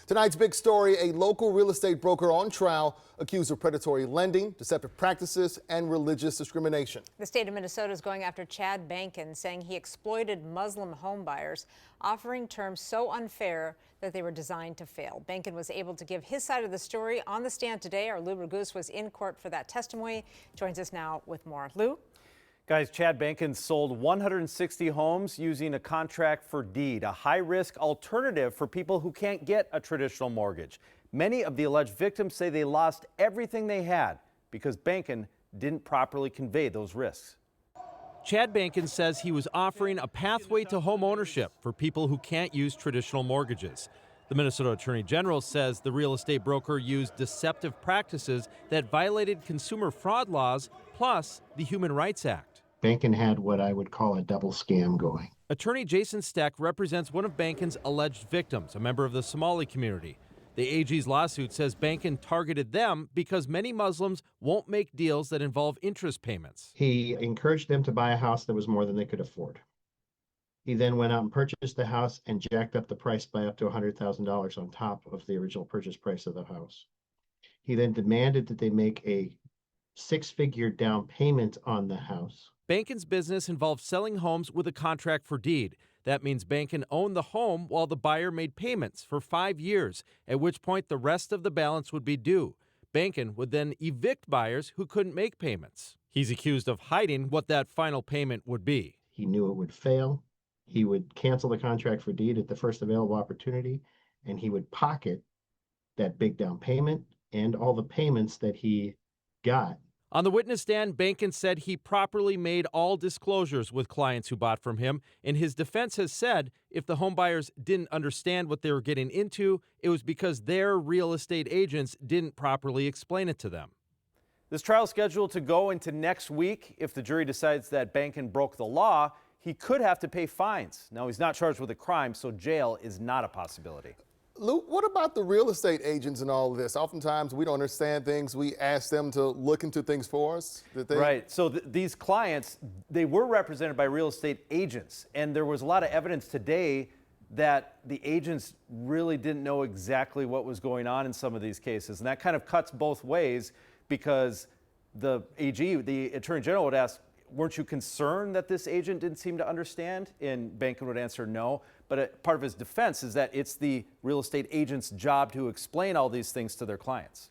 Tonight's big story, a local real estate broker on trial accused of predatory lending, deceptive practices, and religious discrimination. The state of Minnesota is going after Chad Bankin, saying he exploited Muslim homebuyers, offering terms so unfair that they were designed to fail. Bankin was able to give his side of the story on the stand today. Our Lou Raguse was in court for that testimony. Joins us now with more. Lou? Guys, Chad Bankin sold 160 homes using a contract for deed, a high-risk alternative for people who can't get a traditional mortgage. Many of the alleged victims say they lost everything they had because Bankin didn't properly convey those risks. Chad Bankin says he was offering a pathway to home ownership for people who can't use traditional mortgages. The Minnesota Attorney General says the real estate broker used deceptive practices that violated consumer fraud laws, plus the Human Rights Act. Bankin had what I would call a double scam going. Attorney Jason Steck represents one of Bankin's alleged victims, a member of the Somali community. The AG's lawsuit says Bankin targeted them because many Muslims won't make deals that involve interest payments. He encouraged them to buy a house that was more than they could afford. He then went out and purchased the house and jacked up the price by up to $100,000 on top of the original purchase price of the house. He then demanded that they make a six-figure down payment on the house. Bankin's business involved selling homes with a contract for deed. That means Bankin owned the home while the buyer made payments for 5 years, at which point the rest of the balance would be due. Bankin would then evict buyers who couldn't make payments. He's accused of hiding what that final payment would be. He knew it would fail. He would cancel the contract for deed at the first available opportunity, and he would pocket that big down payment and all the payments that he got. On the witness stand, Bankin said he properly made all disclosures with clients who bought from him, and his defense has said if the homebuyers didn't understand what they were getting into, it was because their real estate agents didn't properly explain it to them. This trial is scheduled to go into next week. If the jury decides that Bankin broke the law, he could have to pay fines. Now, he's not charged with a crime, so jail is not a possibility. Lou, what about the real estate agents and all of this? Oftentimes we don't understand things. We ask them to look into things for us. Right. So these clients, they were represented by real estate agents. And there was a lot of evidence today that the agents really didn't know exactly what was going on in some of these cases. And that kind of cuts both ways because the AG, the Attorney General, would ask, weren't you concerned that this agent didn't seem to understand? And Bankin would answer no. But part of his defense is that it's the real estate agent's job to explain all these things to their clients.